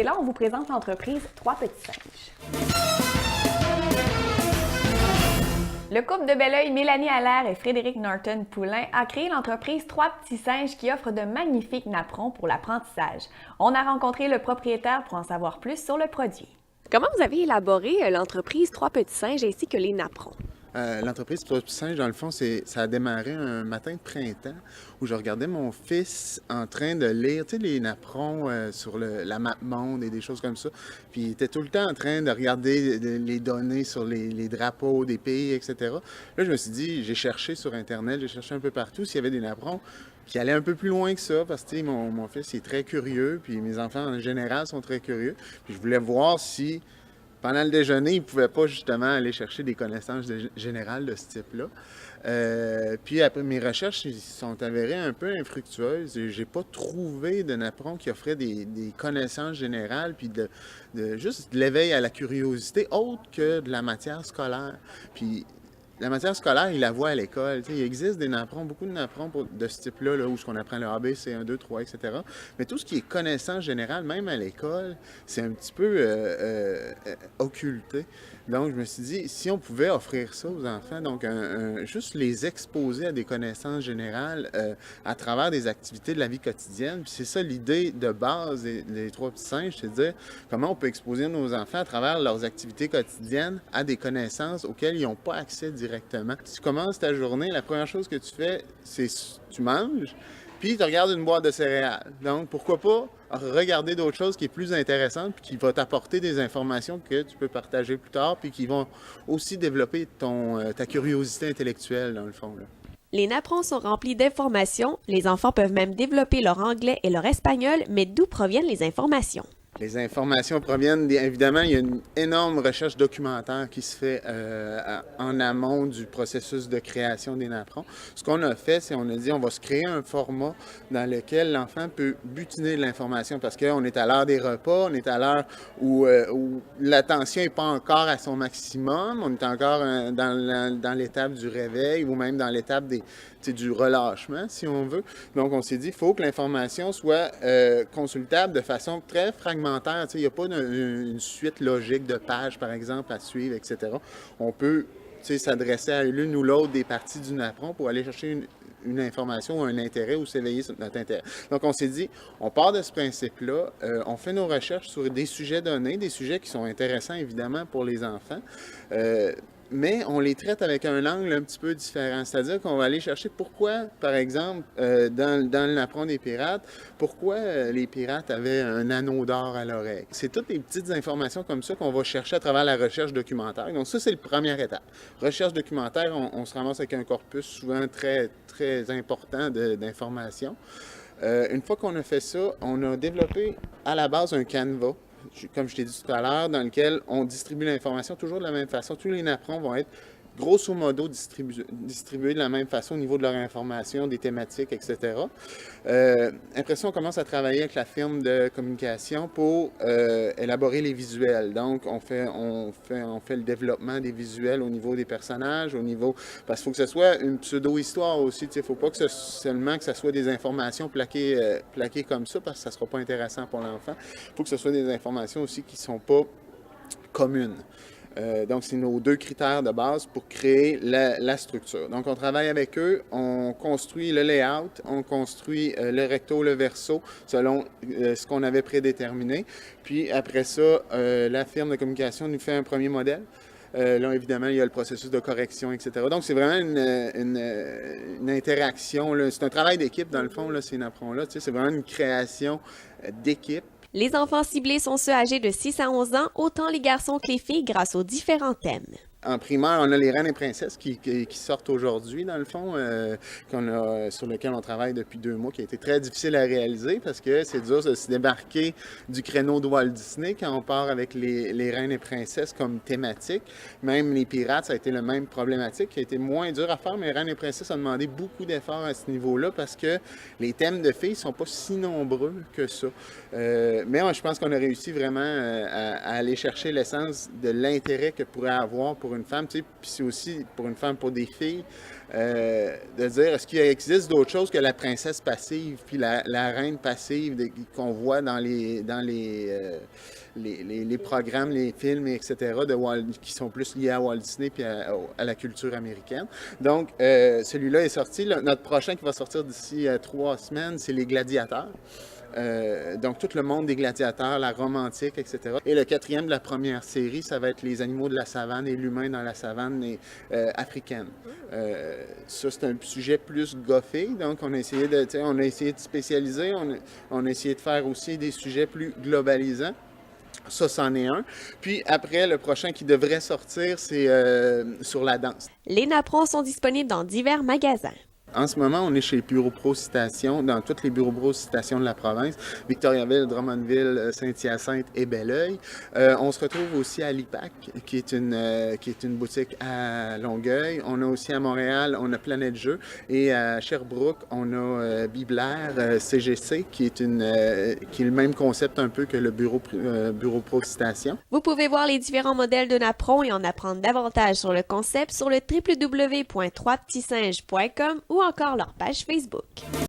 Et là, on vous présente l'entreprise Trois Petits Singes. Le couple de Belleuil, Mélanie Allaire et Frédéric Norton-Poulain, a créé l'entreprise Trois Petits Singes qui offre de magnifiques napperons pour l'apprentissage. On a rencontré le propriétaire pour en savoir plus sur le produit. Comment vous avez élaboré l'entreprise Trois Petits Singes ainsi que les napperons? L'entreprise Trois Petits Singes, dans le fond, ça a démarré un matin de printemps où je regardais mon fils en train de lire, tu sais, les napperons sur la map monde et des choses comme ça. Puis il était tout le temps en train de regarder les données sur les drapeaux des pays, etc. Là, je me suis dit, j'ai cherché sur Internet, j'ai cherché un peu partout s'il y avait des napperons qui allaient un peu plus loin que ça, parce que tu sais, mon fils il est très curieux, puis mes enfants en général sont très curieux. Puis je voulais voir si pendant le déjeuner, ils ne pouvaient pas justement aller chercher des connaissances générales de ce type-là. Puis après, mes recherches ils sont avérées un peu infructueuses. Je n'ai pas trouvé de napperon qui offrait des connaissances générales, puis juste de l'éveil à la curiosité, autre que de la matière scolaire. Puis la matière scolaire, il la voit à l'école. Tu sais, il existe des napperons, beaucoup de napperons de ce type-là, là, où on apprend le ABC, C1, 2, 3, etc. Mais tout ce qui est connaissance générale, même à l'école, c'est un petit peu occulté. Donc, je me suis dit, si on pouvait offrir ça aux enfants, donc juste les exposer à des connaissances générales à travers des activités de la vie quotidienne. Puis c'est ça l'idée de base des Trois Petits Singes, c'est de dire comment on peut exposer nos enfants à travers leurs activités quotidiennes à des connaissances auxquelles ils n'ont pas accès directement. Tu commences ta journée, la première chose que tu fais, c'est tu manges, puis tu regardes une boîte de céréales. Donc, pourquoi pas regarder d'autres choses qui est plus intéressante, puis qui va t'apporter des informations que tu peux partager plus tard, puis qui vont aussi développer ta curiosité intellectuelle, dans le fond, là. Les napperons sont remplis d'informations. Les enfants peuvent même développer leur anglais et leur espagnol, mais d'où proviennent les informations? Les informations proviennent, évidemment, il y a une énorme recherche documentaire qui se fait en amont du processus de création des napperons. Ce qu'on a fait, c'est on a dit on va se créer un format dans lequel l'enfant peut butiner de l'information parce qu'on est à l'heure des repas, on est à l'heure où l'attention n'est pas encore à son maximum, on est encore dans l'étape du réveil ou même dans l'étape du relâchement, si on veut. Donc, on s'est dit, il faut que l'information soit consultable de façon très fragmentaire. Il n'y a pas une suite logique de pages, par exemple, à suivre, etc. On peut s'adresser à l'une ou l'autre des parties du napperon pour aller chercher une information ou un intérêt ou s'éveiller sur notre intérêt. Donc, on s'est dit, on part de ce principe-là, on fait nos recherches sur des sujets donnés, des sujets qui sont intéressants, évidemment, pour les enfants, mais on les traite avec un angle un petit peu différent. C'est-à-dire qu'on va aller chercher pourquoi, par exemple, dans le napperon des pirates, pourquoi les pirates avaient un anneau d'or à l'oreille. C'est toutes les petites informations comme ça qu'on va chercher à travers la recherche documentaire. Donc ça, c'est la première étape. Recherche documentaire, on se ramasse avec un corpus souvent très, très important d'informations. Une fois qu'on a fait ça, on a développé à la base un canevas, comme je t'ai dit tout à l'heure, dans lequel on distribue l'information toujours de la même façon. Tous les napperons vont être grosso modo distribués de la même façon au niveau de leur information, des thématiques, etc. Après ça, on commence à travailler avec la firme de communication pour élaborer les visuels. Donc, on fait le développement des visuels au niveau des personnages, parce qu'il faut que ce soit une pseudo-histoire aussi. Il ne faut pas que seulement que ce soit des informations plaquées comme ça, parce que ça ne sera pas intéressant pour l'enfant. Il faut que ce soit des informations aussi qui ne sont pas communes. Donc, c'est nos deux critères de base pour créer la structure. Donc, on travaille avec eux, on construit le layout, on construit le recto, le verso, selon ce qu'on avait prédéterminé. Puis, après ça, la firme de communication nous fait un premier modèle. Là, évidemment, il y a le processus de correction, etc. Donc, c'est vraiment une interaction. C'est un travail d'équipe, dans le fond, là, ces napperons-là. C'est vraiment une création d'équipe. Les enfants ciblés sont ceux âgés de 6 à 11 ans, autant les garçons que les filles, grâce aux différents thèmes. En primaire, on a les Reines et Princesses qui sortent aujourd'hui, dans le fond, sur lequel on travaille depuis 2 mois, qui a été très difficile à réaliser parce que c'est dur de se débarquer du créneau de Walt Disney quand on part avec les Reines et Princesses comme thématique. Même les Pirates, ça a été la même problématique qui a été moins dur à faire, mais Reines et Princesses ont demandé beaucoup d'efforts à ce niveau-là parce que les thèmes de filles ne sont pas si nombreux que ça. Mais je pense qu'on a réussi vraiment à aller chercher l'essence de l'intérêt que pourrait avoir pour pour une femme, tu sais, puis c'est aussi pour une femme, pour des filles, de dire est-ce qu'il existe d'autres choses que la princesse passive, puis la reine passive qu'on voit dans les programmes, les films, etc., qui sont plus liés à Walt Disney puis à la culture américaine. Donc, celui-là est sorti. Notre prochain qui va sortir d'ici 3 semaines, c'est Les Gladiateurs. Donc, tout le monde des gladiateurs, la Rome antique, etc. Et le 4e de la première série, ça va être les animaux de la savane et l'humain dans la savane africaine. Ça, c'est un sujet plus goffé. Donc, on a essayé de spécialiser. On a essayé de faire aussi des sujets plus globalisants. Ça, c'en est un. Puis après, le prochain qui devrait sortir, c'est sur la danse. Les napperons sont disponibles dans divers magasins. En ce moment, on est chez Bureau Pro Citation, dans tous les bureaux Pro Citation de la province, Victoriaville, Drummondville, Saint-Hyacinthe et Belleuil. On se retrouve aussi à l'IPAC, qui est une boutique à Longueuil. On a aussi à Montréal, on a Planète Jeux. Et à Sherbrooke, on a Biblair CGC, qui est le même concept un peu que le Bureau Pro Citation. Vous pouvez voir les différents modèles de napperons et en apprendre davantage sur le concept sur le www.3petitsinges.com ou encore leur page Facebook.